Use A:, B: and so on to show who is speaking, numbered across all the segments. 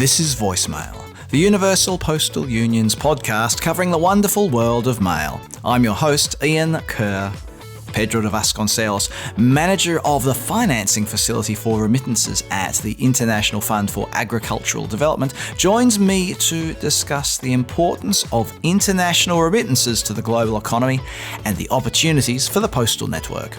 A: This is Voicemail, the Universal Postal Union's podcast covering the wonderful world of mail. I'm your host, Ian Kerr. Pedro de Vasconcelos, manager of the financing facility for remittances at the International Fund for Agricultural Development, joins me to discuss the importance of international remittances to the global economy and the opportunities for the postal network.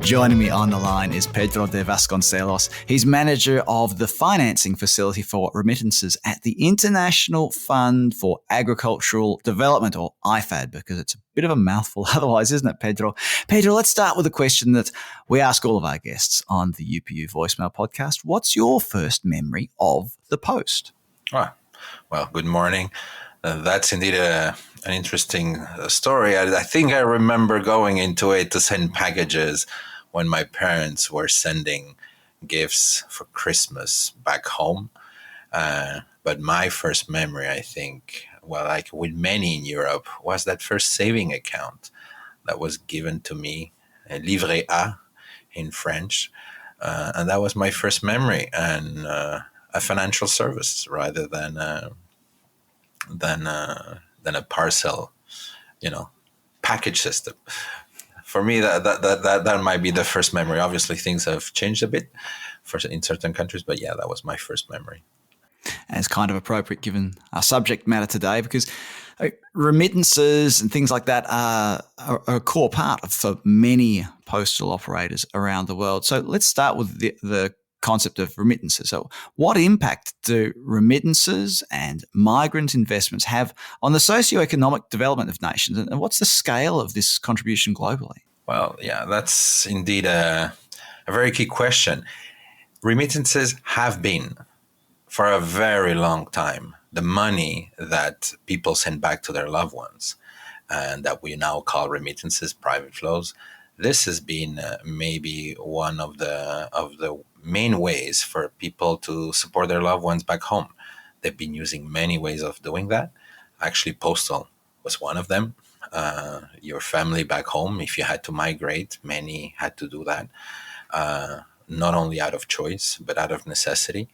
A: Joining me on the line is Pedro de Vasconcelos. He's manager of the financing facility for remittances at the International Fund for Agricultural Development, or IFAD, because it's a bit of a mouthful otherwise, isn't it, Pedro? Pedro, let's start with a question that we ask all of our guests on the UPU Voicemail podcast. What's your first memory of the post?
B: Well, good morning. That's indeed an interesting story. I think I remember going into it to send packages when my parents were sending gifts for Christmas back home. But my first memory, I think, like with many in Europe, was that first saving account that was given to me, livret A in French. And that was my first memory, and a financial service rather than a parcel, package system. For me, that might be the first memory. Obviously, things have changed a bit in certain countries, but yeah, that was my first memory.
A: And it's kind of appropriate given our subject matter today, because remittances and things like that are a core part for many postal operators around the world. So let's start with the concept of remittances. So what impact do remittances and migrant investments have on the socioeconomic development of nations? And what's the scale of this contribution globally?
B: Well, yeah, that's indeed a very key question. Remittances have been, for a very long time, the money that people send back to their loved ones, and that we now call remittances, private flows. This has been maybe one of the main ways for people to support their loved ones back home. They've been using many ways of doing that. Actually, Postal was one of them. Your family back home, if you had to migrate, many had to do that, not only out of choice, but out of necessity.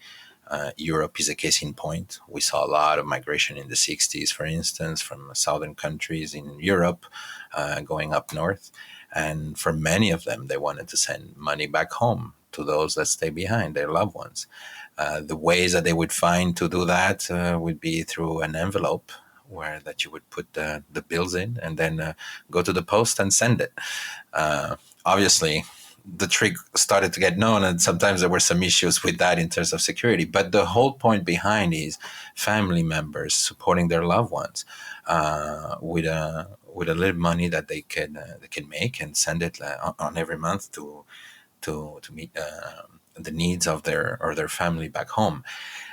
B: Europe is a case in point. We saw a lot of migration in the 60s, for instance, from southern countries in Europe going up north. And for many of them, they wanted to send money back home to those that stay behind, their loved ones. The ways that they would find to do that would be through an envelope that you would put the bills in and then go to the post and send it. Obviously, the trick started to get known, and sometimes there were some issues with that in terms of security. But the whole point behind is family members supporting their loved ones with a little money that they can make and send it on every month to meet the needs of their family back home.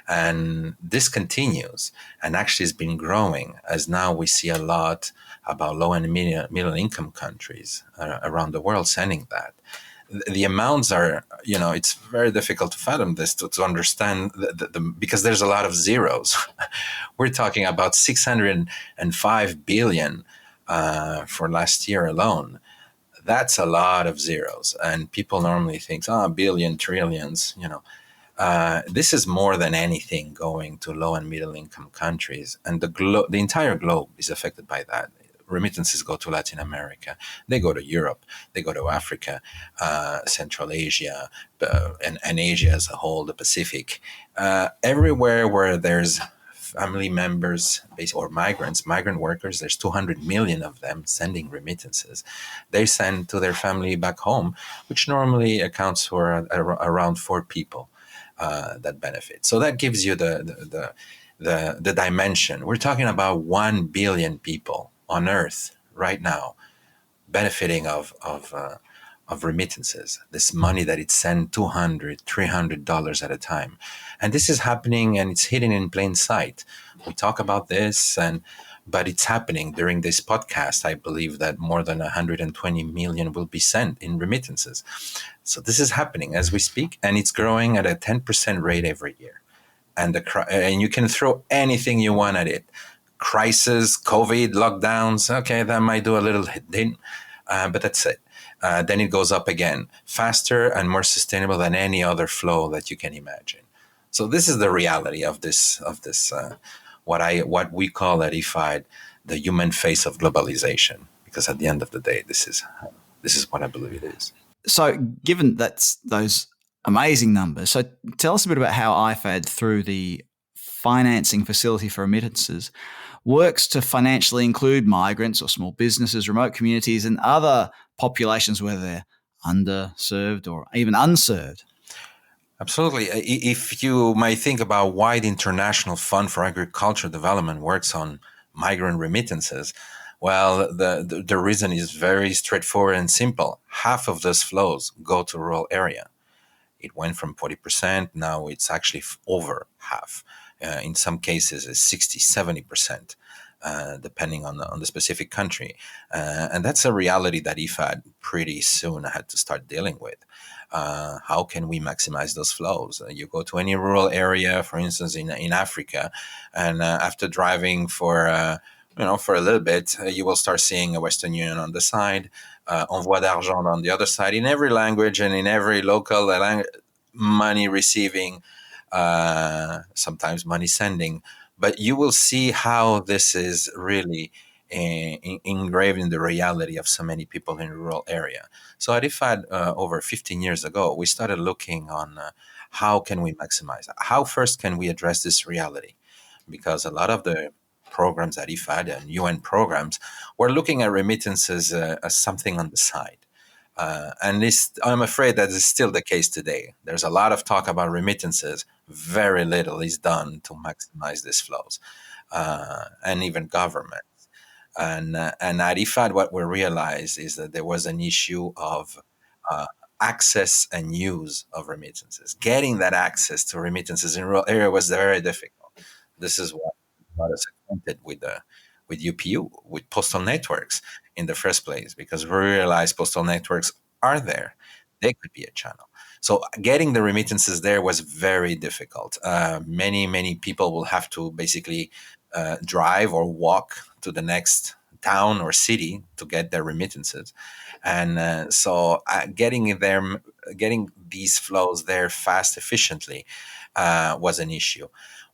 B: And this continues, and actually has been growing, as now we see a lot about low and middle income countries around the world sending that. The amounts are, it's very difficult to fathom this, to understand because there's a lot of zeros. We're talking about 605 billion for last year alone. That's a lot of zeros. And people normally think, billion, trillions, this is more than anything going to low and middle income countries. And the entire globe is affected by that. Remittances go to Latin America, they go to Europe, they go to Africa, Central Asia, and Asia as a whole, the Pacific. Everywhere where there's family members or migrant workers, there's 200 million of them sending remittances. They send to their family back home, which normally accounts for around 4 people that benefit. So that gives you the dimension. We're talking about 1 billion people on Earth right now benefiting of remittances, this money that it's sent $200, $300 at a time. And this is happening, and it's hidden in plain sight. We talk about this, but it's happening. During this podcast, I believe that more than 120 million will be sent in remittances. So this is happening as we speak, and it's growing at a 10% rate every year. And you can throw anything you want at it. Crisis, COVID, lockdowns, okay, that might do a little hit, but that's it. then it goes up again, faster and more sustainable than any other flow that you can imagine. So this is the reality of this what we call at IFAD the human face of globalization. Because at the end of the day, this is what I believe it is.
A: So, given that's those amazing numbers, so tell us a bit about how IFAD, through the financing facility for remittances, works to financially include migrants or small businesses, remote communities, and other populations, whether they're underserved or even unserved.
B: Absolutely. If you might think about why the International Fund for Agricultural Development works on migrant remittances, well, the reason is very straightforward and simple. Half of those flows go to rural area. It went from 40%, now it's actually over half. In some cases, it's 60, 70%, depending on the specific country. And that's a reality that IFAD pretty soon had to start dealing with. How can we maximize those flows? You go to any rural area, for instance, in Africa, and after driving for a little bit, you will start seeing a Western Union on the side, Envoi d'argent on the other side, in every language and in every local money receiving, sometimes money sending. But you will see how this is really engraved in the reality of so many people in rural area. So at IFAD, over 15 years ago, we started looking on how can we maximize, how first can we address this reality? Because a lot of the programs at IFAD and UN programs were looking at remittances as something on the side. And I'm afraid that is still the case today. There's a lot of talk about remittances. Very little is done to maximize these flows, and even government. And at IFAD, what we realized is that there was an issue of access and use of remittances. Getting that access to remittances in rural area was very difficult. This is what got us acquainted with UPU, with postal networks in the first place, because we realized postal networks are there. They could be a channel. So getting the remittances there was very difficult. Many people will have to basically drive or walk to the next town or city to get their remittances. And so getting these flows there fast, efficiently was an issue.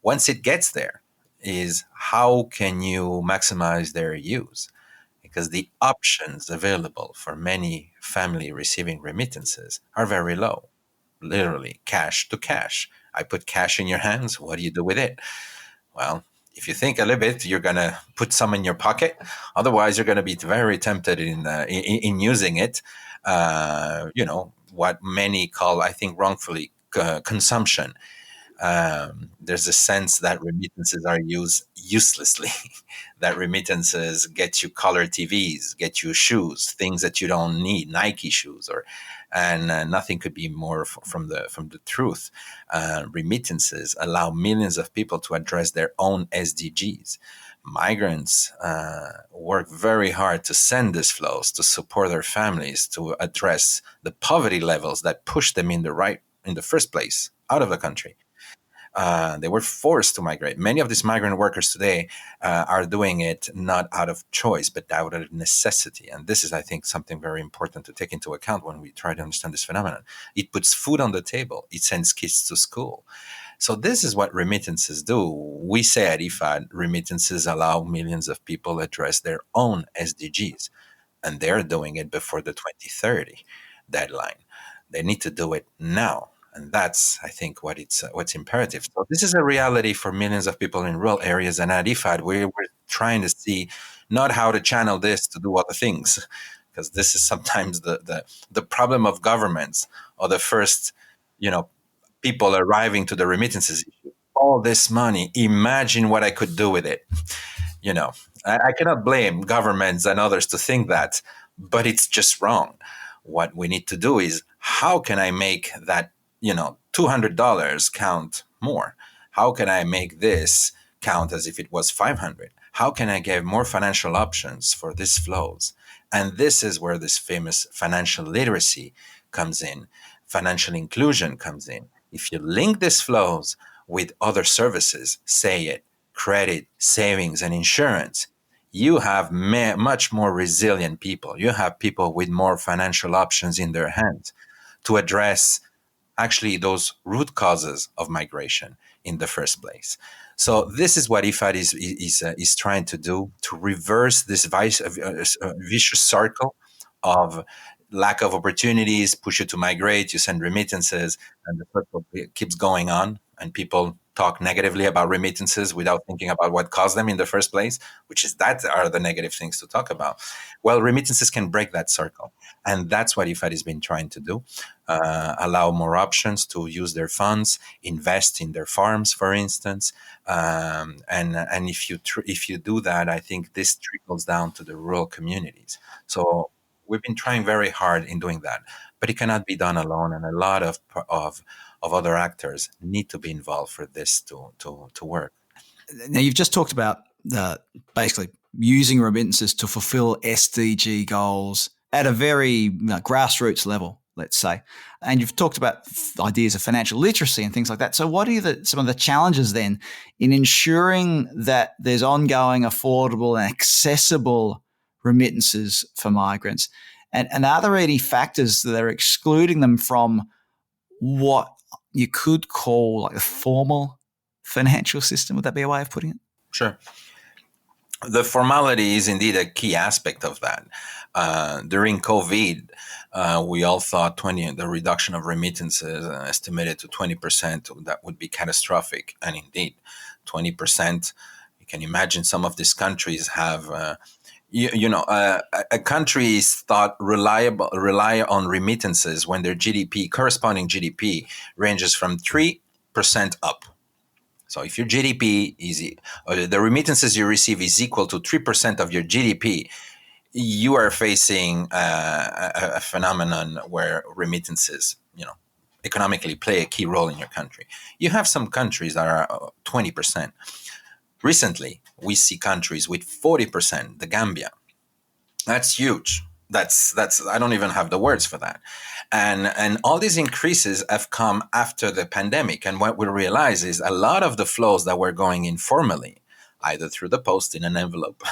B: Once it gets there, is how can you maximize their use? Because the options available for many family receiving remittances are very low, literally cash to cash. I put cash in your hands. What do you do with it? Well, if you think a little bit, you're going to put some in your pocket. Otherwise, you're going to be very tempted in using it. What many call, I think wrongfully, consumption. There's a sense that remittances are used uselessly, that remittances get you color TVs, get you shoes, things that you don't need, Nike shoes, and nothing could be more from the truth. Remittances allow millions of people to address their own SDGs. Migrants work very hard to send these flows, to support their families, to address the poverty levels that push them in the first place out of the country. They were forced to migrate. Many of these migrant workers today are doing it not out of choice, but out of necessity. And this is, I think, something very important to take into account when we try to understand this phenomenon. It puts food on the table. It sends kids to school. So this is what remittances do. We say at IFAD, remittances allow millions of people address their own SDGs. And they're doing it before the 2030 deadline. They need to do it now. And that's, I think, what's imperative. So this is a reality for millions of people in rural areas. And at IFAD, we're trying to see not how to channel this to do other things, because this is sometimes the problem of governments, or the first, people arriving to the remittances issue. All this money, imagine what I could do with it. I cannot blame governments and others to think that, but it's just wrong. What we need to do is, how can I make that $200 count more? How can I make this count as if it was 500? How can I give more financial options for these flows? And this is where this famous financial literacy comes in, financial inclusion comes in. If you link these flows with other services, say it, credit, savings, and insurance, you have much more resilient people. You have people with more financial options in their hands to address actually those root causes of migration in the first place. So this is what IFAD is trying to do, to reverse this vicious circle of lack of opportunities, push you to migrate, you send remittances, and the circle keeps going on. And people talk negatively about remittances without thinking about what caused them in the first place, which is that are the negative things to talk about. Well, remittances can break that circle. And that's what IFAD has been trying to do. Allow more options to use their funds, invest in their farms, for instance, and if you do that, I think this trickles down to the rural communities. So we've been trying very hard in doing that, but it cannot be done alone, and a lot of other actors need to be involved for this to work.
A: Now, you've just talked about basically using remittances to fulfill SDG goals at a very grassroots level, let's say. And you've talked about ideas of financial literacy and things like that. So what are some of the challenges then in ensuring that there's ongoing, affordable and accessible remittances for migrants? And are there any factors that are excluding them from what you could call like a formal financial system? Would that be a way of putting it?
B: Sure. The formality is indeed a key aspect of that. During COVID, we all thought the reduction of remittances estimated to 20%, that would be catastrophic. And indeed, 20%, you can imagine some of these countries have, a country is thought rely on remittances when their corresponding GDP ranges from 3% up. So if your GDP the remittances you receive is equal to 3% of your GDP, you are facing a phenomenon where remittances, economically play a key role in your country. You have some countries that are 20%. Recently, we see countries with 40%, the Gambia. That's huge. That's I don't even have the words for that. And all these increases have come after the pandemic. And what we realize is a lot of the flows that were going informally, either through the post in an envelope,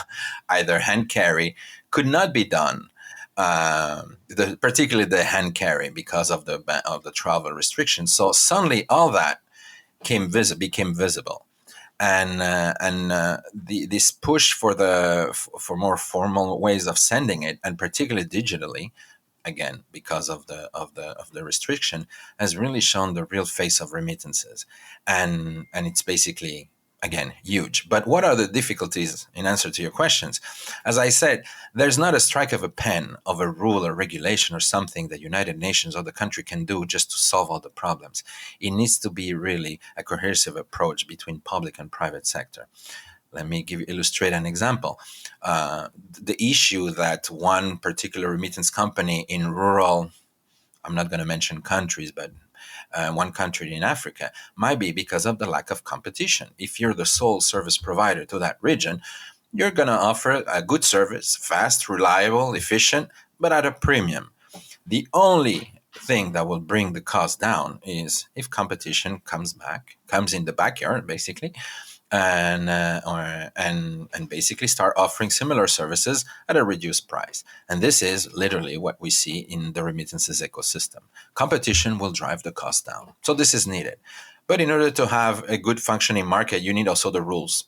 B: either hand carry, could not be done. Particularly the hand carry because of the travel restrictions. So suddenly all that became visible. This push for more formal ways of sending it, and particularly digitally, again because of the restriction, has really shown the real face of remittances, and it's basically again huge. But what are the difficulties in answer to your questions? As I said, there's not a strike of a pen of a rule or regulation or something that United Nations or the country can do just to solve all the problems. It needs to be really a cohesive approach between public and private sector. Let me illustrate an example. The issue that one particular remittance company in rural, I'm not going to mention countries, but one country in Africa, might be because of the lack of competition. If you're the sole service provider to that region, you're going to offer a good service, fast, reliable, efficient, but at a premium. The only thing that will bring the cost down is if competition comes in the backyard, basically, and basically start offering similar services at a reduced price. And this is literally what we see in the remittances ecosystem. Competition will drive the cost down. So this is needed. But in order to have a good functioning market, you need also the rules.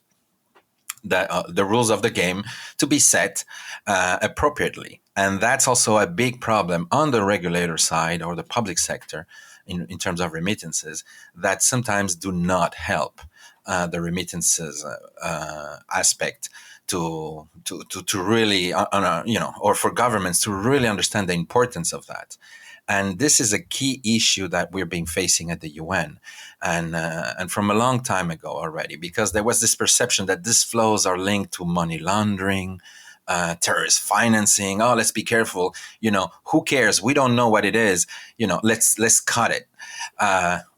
B: The rules of the game to be set appropriately. And that's also a big problem on the regulator side or the public sector in terms of remittances that sometimes do not help the remittances aspect to really, or for governments to really understand the importance of that. And this is a key issue that we're being facing at the UN, and from a long time ago already, because there was this perception that these flows are linked to money laundering, terrorist financing. Oh, let's be careful. Who cares? We don't know what it is. Let's cut it.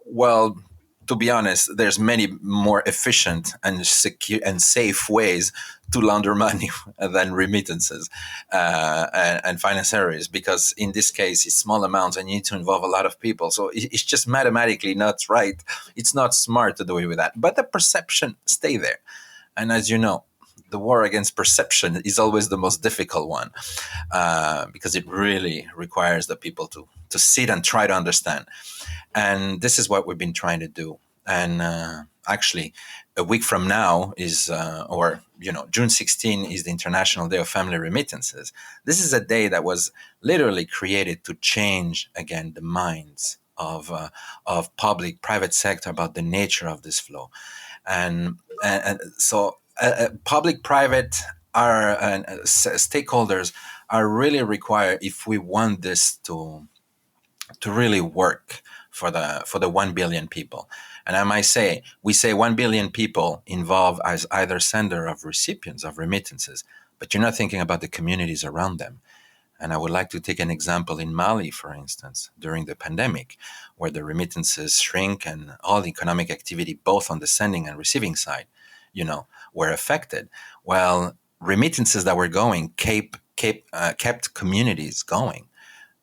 B: Well, to be honest, there's many more efficient and secure and safe ways to launder money than remittances and finance areas, because in this case, it's small amounts and you need to involve a lot of people. So it's just mathematically not right. It's not smart to do it with that. But the perception stay there. And as you know, the war against perception is always the most difficult one, because it really requires the people to sit and try to understand. And this is what we've been trying to do. And actually, a week from now is, June 16 is the International Day of Family Remittances. This is a day that was literally created to change, again, the minds of public, private sector about the nature of this flow. And so public, private, stakeholders are really required if we want this to really work for the 1 billion people. And I might say, we say 1 billion people involved as either sender of recipients of remittances, but you're not thinking about the communities around them. And I would like to take an example in Mali, for instance, during the pandemic, where the remittances shrink and all the economic activity, both on the sending and receiving side, were affected. Well, remittances that were going kept communities going.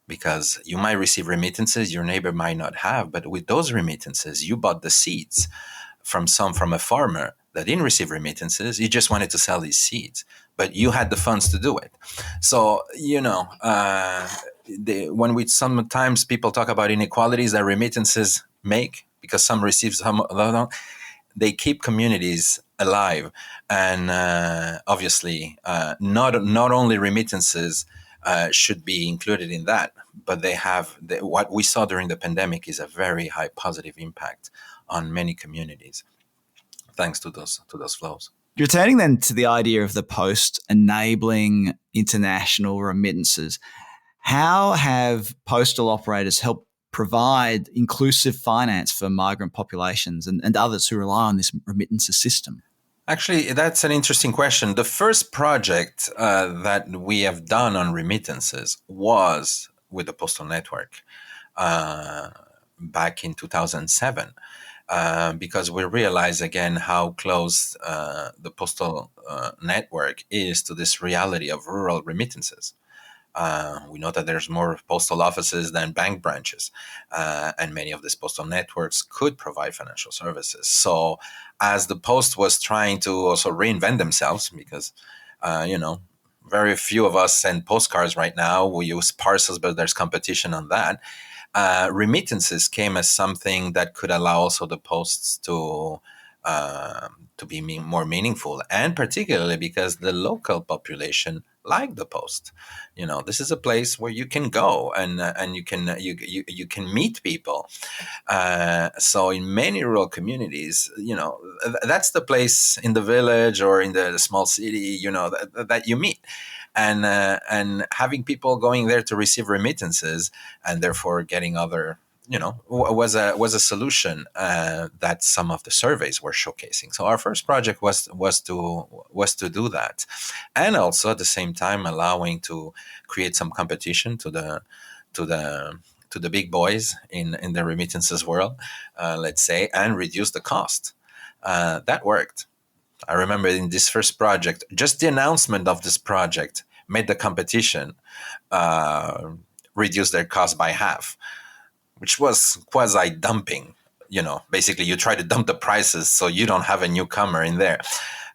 B: Because you might receive remittances your neighbor might not have, but with those remittances, you bought the seeds from a farmer that didn't receive remittances. You just wanted to sell these seeds, but you had the funds to do it. So, when we sometimes people talk about inequalities that remittances make, because some receive, some don't, they keep communities alive. And obviously, not only remittances should be included in that, but what we saw during the pandemic is a very high positive impact on many communities, thanks to those flows.
A: Returning then to the idea of the post enabling international remittances, how have postal operators helped provide inclusive finance for migrant populations and others who rely on this remittances system?
B: Actually, that's an interesting question. The first project that we have done on remittances was with the Postal Network back in 2007, because we realized again how close the Postal Network is to this reality of rural remittances. We know that there's more postal offices than bank branches, and many of these postal networks could provide financial services. So as the post was trying to also reinvent themselves, because, very few of us send postcards right now. We use parcels, but there's competition on that. Remittances came as something that could allow also the posts to be more meaningful, and particularly because the local population like the post. This is a place where you can go and you can meet people. So in many rural communities, that's the place in the village or in the small city, that you meet. And having people going there to receive remittances and therefore getting other, was a solution that some of the surveys were showcasing. So our first project was to do that, and also at the same time allowing to create some competition to the big boys in the remittances world, let's say, and reduce the cost. That worked. I remember in this first project, just the announcement of this project made the competition reduce their cost by half, which was quasi-dumping. Basically you try to dump the prices so you don't have a newcomer in there.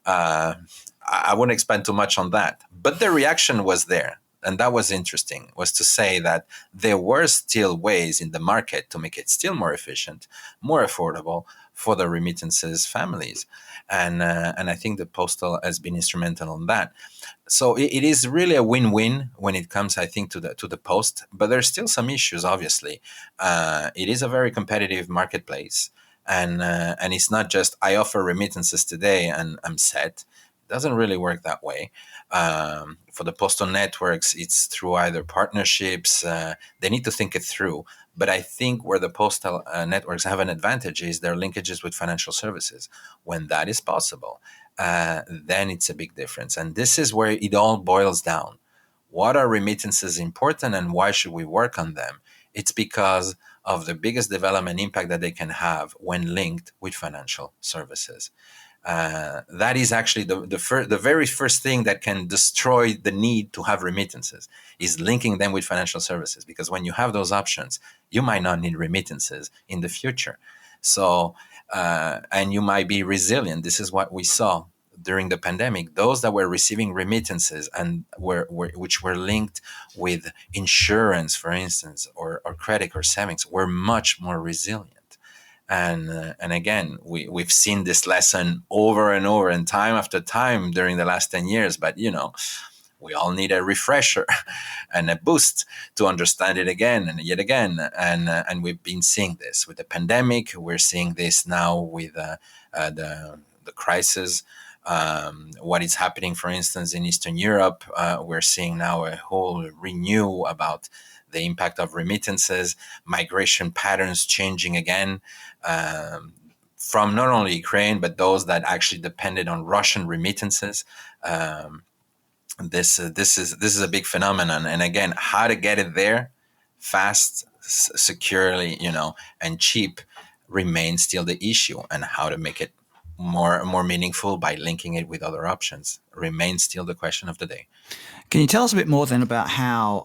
B: I wouldn't expand too much on that, but the reaction was there. And that was interesting, was to say that there were still ways in the market to make it still more efficient, more affordable for the remittances families. And I think the Postal has been instrumental on that. So it is really a win-win when it comes, I think, to the Post. But there's still some issues, obviously. It is a very competitive marketplace. And it's not just, I offer remittances today and I'm set. It doesn't really work that way. For the postal networks, it's through either partnerships. They need to think it through. But I think where the postal networks have an advantage is their linkages with financial services. When that is possible, then it's a big difference. And this is where it all boils down. What are remittances important and why should we work on them? It's because of the biggest development impact that they can have when linked with financial services. That is actually the very first thing that can destroy the need to have remittances, is linking them with financial services. Because when you have those options, you might not need remittances in the future. So, and you might be resilient. This is what we saw during the pandemic, those that were receiving remittances and which were linked with insurance, for instance, or credit or savings, were much more resilient. And again, we've seen this lesson over and over and time after time during the last 10 years. But, we all need a refresher and a boost to understand it again and yet again. And we've been seeing this with the pandemic. We're seeing this now with the crisis. What is happening, for instance, in Eastern Europe. We're seeing now a whole renew about the impact of remittances, migration patterns changing again, from not only Ukraine, but those that actually depended on Russian remittances. This is a big phenomenon. And again, how to get it there fast, securely, and cheap remains still the issue, and how to make it more meaningful by linking it with other options remains still the question of the day.
A: Can you tell us a bit more then about how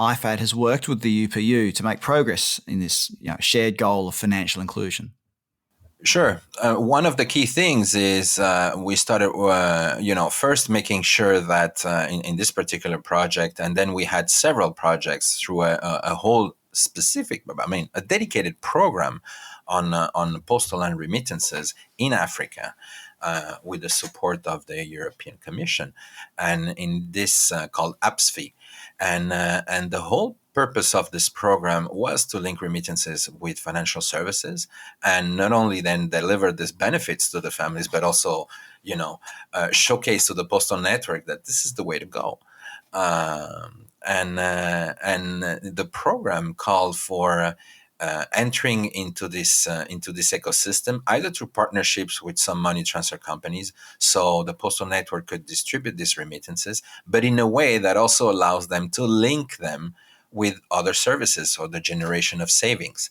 A: IFAD has worked with the UPU to make progress in this shared goal of financial inclusion?
B: Sure. One of the key things is we started, first making sure that in this particular project, and then we had several projects through a whole specific, a dedicated program on postal and remittances in Africa, with the support of the European Commission, and in this called APSFI, and the whole purpose of this program was to link remittances with financial services, and not only then deliver these benefits to the families, but also, showcase to the postal network that this is the way to go. And the program called for entering into this ecosystem, either through partnerships with some money transfer companies, so the postal network could distribute these remittances, but in a way that also allows them to link them with other services or the generation of savings.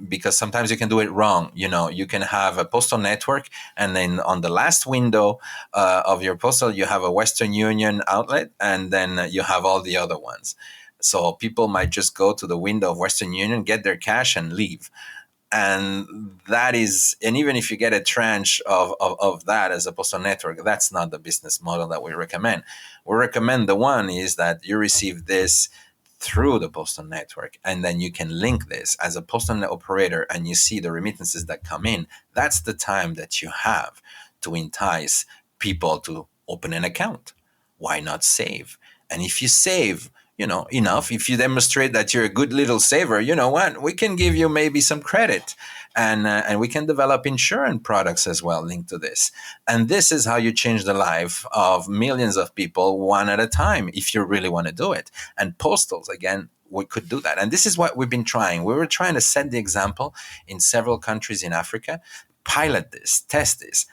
B: Because sometimes you can do it wrong. You can have a postal network, and then on the last window of your postal, you have a Western Union outlet, and then you have all the other ones. So people might just go to the window of Western Union, get their cash, and leave. And even if you get a tranche of that as a postal network, that's not the business model that we recommend. We recommend the one is that you receive this through the postal network, and then you can link this as a postal operator, and you see the remittances that come in. That's the time that you have to entice people to open an account. Why not save? And if you save, enough, if you demonstrate that you're a good little saver, we can give you maybe some credit, and we can develop insurance products as well linked to this. And this is how you change the life of millions of people one at a time, if you really want to do it. And postals, again, we could do that. And this is what we've been trying. We were trying to set the example in several countries in Africa, pilot this, test this,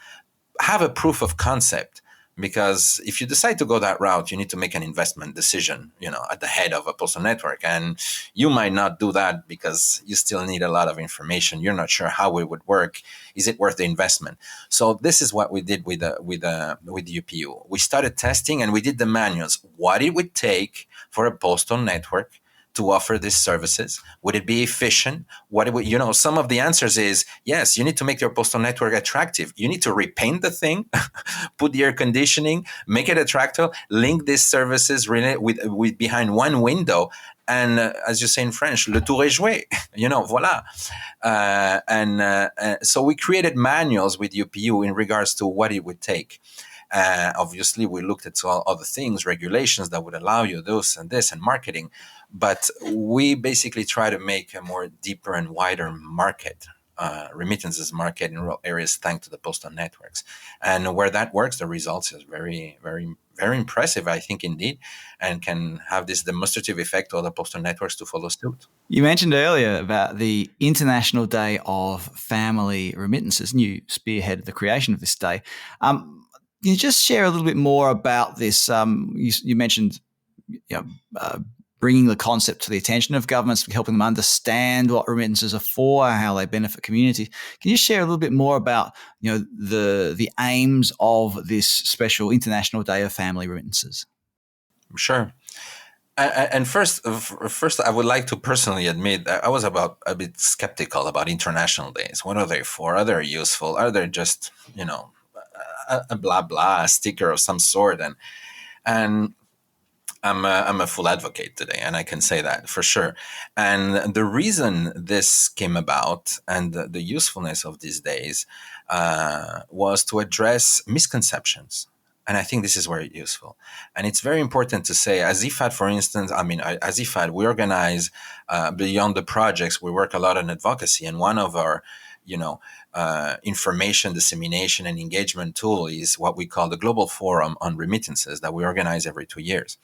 B: have a proof of concept. Because if you decide to go that route, you need to make an investment decision, at the head of a postal network. And you might not do that because you still need a lot of information. You're not sure how it would work. Is it worth the investment? So this is what we did with UPU. We started testing, and we did the manuals. What it would take for a postal network to offer these services? Would it be efficient? Some of the answers is yes. You need to make your postal network attractive. You need to repaint the thing, put the air conditioning, make it attractive, link these services really with behind one window. And as you say in French, le tour est joué, voila. So we created manuals with UPU in regards to what it would take. Obviously, we looked at all other things, regulations that would allow you this and marketing. But we basically try to make a more deeper and wider market, remittances market in rural areas, thanks to the postal networks. And where that works, the results is very, very, very impressive, I think, indeed, and can have this demonstrative effect on the postal networks to follow suit.
A: You mentioned earlier about the International Day of Family Remittances, and you spearheaded the creation of this day. Can you just share a little bit more about this? You mentioned bringing the concept to the attention of governments, helping them understand what remittances are for, how they benefit communities. Can you share a little bit more about the aims of this special International Day of Family Remittances?
B: Sure. And first, I would like to personally admit that I was a bit skeptical about international days. What are they for? Are they useful? Are they just, a blah blah sticker of some sort, and I'm a full advocate today, and I can say that for sure. And the reason this came about and the usefulness of these days was to address misconceptions. And I think this is very useful. And it's very important to say, as IFAD, for instance, as IFAD, we organize beyond the projects, we work a lot on advocacy. And one of our, information dissemination and engagement tool is what we call the Global Forum on Remittances that we organize every 2 years.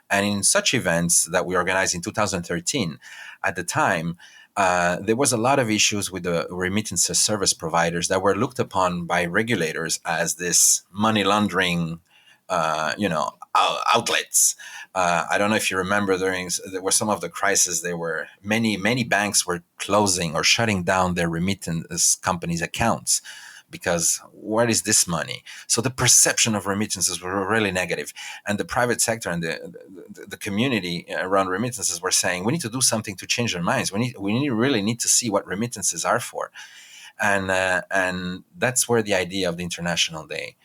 B: And in such events that we organized in 2013, at the time, there was a lot of issues with the remittances service providers that were looked upon by regulators as this money laundering, outlets. I don't know if you remember there were some of the crises. There were many banks were closing or shutting down their remittance companies' accounts because where is this money? So the perception of remittances were really negative, and the private sector and the community around remittances were saying we need to do something to change their minds. We really need to see what remittances are for, and that's where the idea of the International Day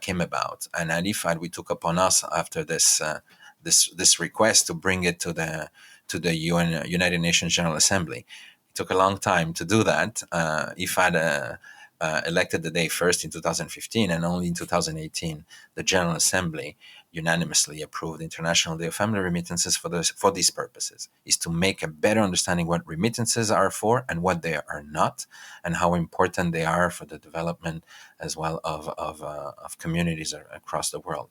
B: came about. And at IFAD, we took upon us after this request to bring it to the United Nations General Assembly. It took a long time to do that. IFAD elected the day first in 2015, and only in 2018 the General Assembly unanimously approved the International Day of Family Remittances for these purposes, is to make a better understanding what remittances are for and what they are not, and how important they are for the development as well of communities across the world.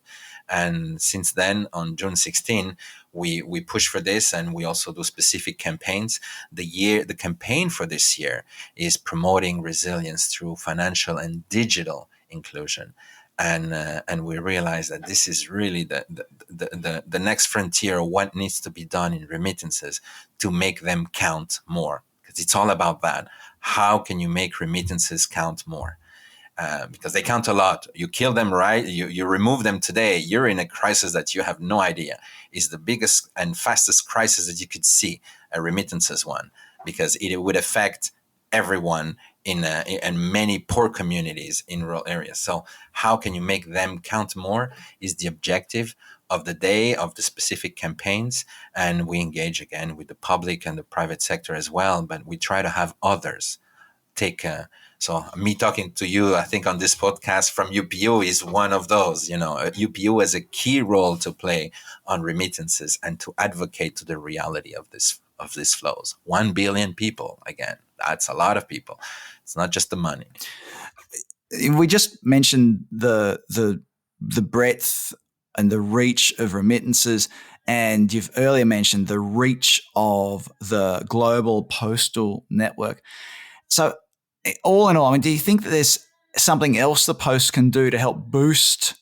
B: And since then, on June 16, we push for this, and we also do specific campaigns. The campaign for this year is promoting resilience through financial and digital inclusion. And we realize that this is really the next frontier of what needs to be done in remittances to make them count more. Because it's all about that. How can you make remittances count more? Because they count a lot. You kill them, right? You remove them today, you're in a crisis that you have no idea. Is the biggest and fastest crisis that you could see, a remittances one, because it would affect everyone in many poor communities in rural areas. So how can you make them count more is the objective of the day, of the specific campaigns. And we engage again with the public and the private sector as well, but we try to have others take so me talking to you, I think on this podcast from UPU is one of those. UPU has a key role to play on remittances and to advocate to the reality of these flows. 1 billion people, again, that's a lot of people. It's not just the money.
A: We just mentioned the breadth and the reach of remittances, and you've earlier mentioned the reach of the global postal network. So all in all, do you think that there's something else the post can do to help boost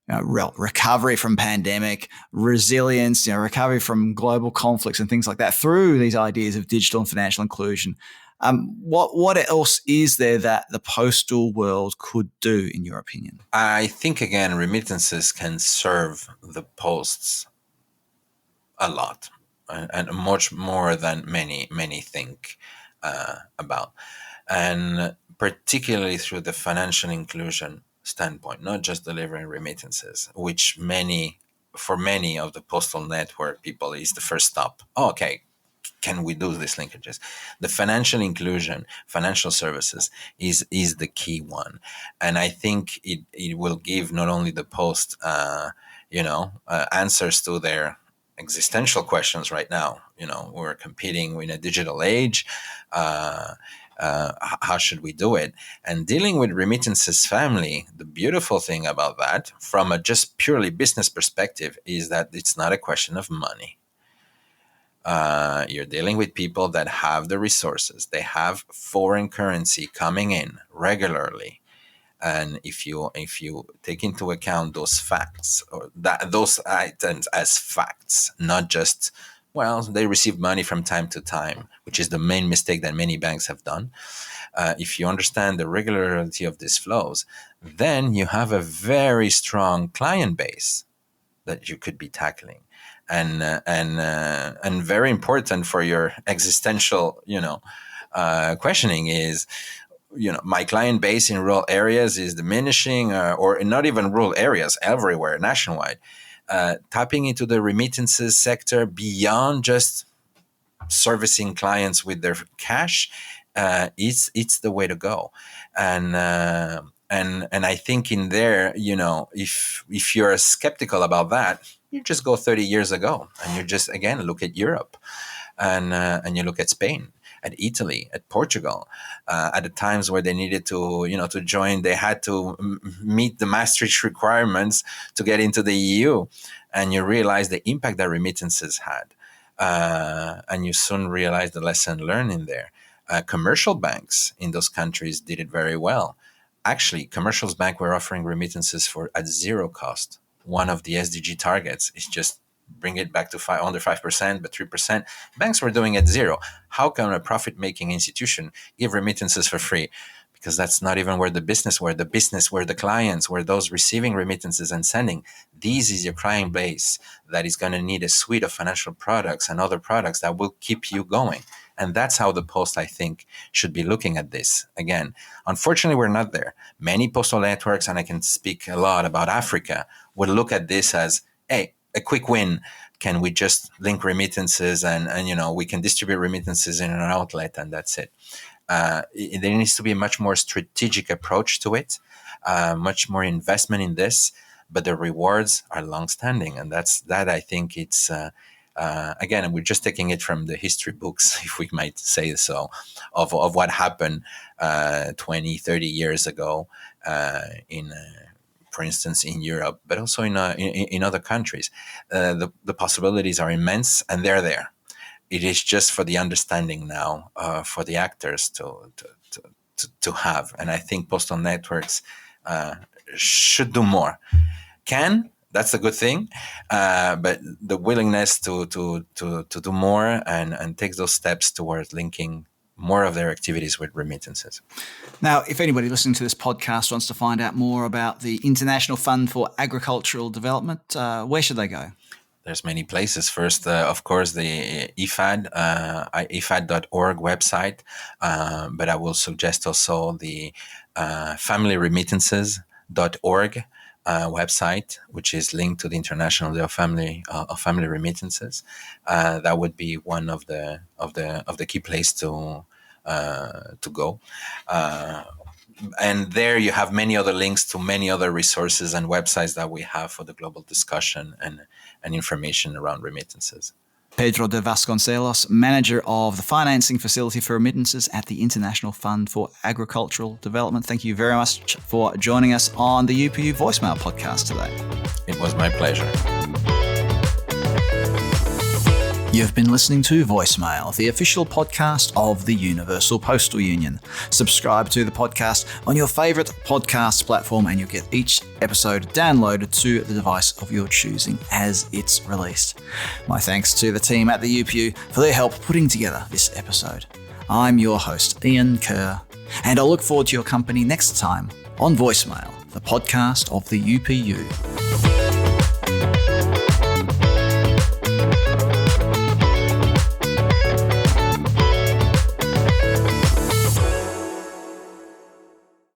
A: recovery from pandemic, resilience, recovery from global conflicts and things like that through these ideas of digital and financial inclusion? What else is there that the postal world could do, in your opinion?
B: I think, again, remittances can serve the posts a lot, and much more than many think about. And particularly through the financial inclusion standpoint, not just delivering remittances, which for many of the postal network people is the first stop. Oh, okay, can we do these linkages? The financial inclusion, financial services is the key one. And I think it will give not only the post, answers to their existential questions right now. We're competing in a digital age. How should we do it? And dealing with remittances family, the beautiful thing about that, from a just purely business perspective, is that it's not a question of money. You're dealing with people that have the resources. They have foreign currency coming in regularly. And if you take into account those facts, or those items as facts, not just, they receive money from time to time, which is the main mistake that many banks have done. If you understand the regularity of these flows, then you have a very strong client base that you could be tackling, and very important for your existential, questioning is, my client base in rural areas is diminishing, or not even rural areas, everywhere, nationwide. Tapping into the remittances sector beyond just servicing clients with their cash, it's the way to go. And I think in there, if you're skeptical about that, you just go 30 years ago, and you just again look at Europe, and you look at Spain, at Italy, at Portugal, at the times where they needed to join, they had to meet the Maastricht requirements to get into the EU, and you realize the impact that remittances had. And you soon realize the lesson learned in there. Commercial banks in those countries did it very well. Actually, commercial banks were offering remittances at zero cost. One of the SDG targets is just bring it back to under 5%, but 3%. Banks were doing it zero. How can a profit-making institution give remittances for free? Because that's not even where the business were. The business were the clients, were those receiving remittances and sending. This is your client base that is going to need a suite of financial products and other products that will keep you going. And that's how the Post, I think, should be looking at this. Again, unfortunately, we're not there. Many postal networks, and I can speak a lot about Africa, would look at this as, hey, a quick win. Can we just link remittances and we can distribute remittances in an outlet and that's it. There needs to be a much more strategic approach to it, much more investment in this, but the rewards are long-standing. And that I think it's, again, we're just taking it from the history books, if we might say so, of what happened 20, 30 years ago for instance, in Europe, but also in other countries. The possibilities are immense, and they're there. It is just for the understanding now, for the actors to have. And I think postal networks should do more. That's a good thing, but the willingness to do more and take those steps towards linking more of their activities with remittances.
A: Now, if anybody listening to this podcast wants to find out more about the International Fund for Agricultural Development, where should they go?
B: There's many places. First, of course, the IFAD, ifad.org website, but I will suggest also the familyremittances.org website, which is linked to the International Day of Family Remittances. That would be one of the key places to go. And there you have many other links to many other resources and websites that we have for the global discussion and information around remittances.
A: Pedro de Vasconcelos, Manager of the Financing Facility for Remittances at the International Fund for Agricultural Development. Thank you very much for joining us on the UPU Voicemail podcast today.
B: It was my pleasure.
A: You've been listening to Voicemail, the official podcast of the Universal Postal Union. Subscribe to the podcast on your favourite podcast platform and you'll get each episode downloaded to the device of your choosing as it's released. My thanks to the team at the UPU for their help putting together this episode. I'm your host, Ian Kerr, and I look forward to your company next time on Voicemail, the podcast of the UPU.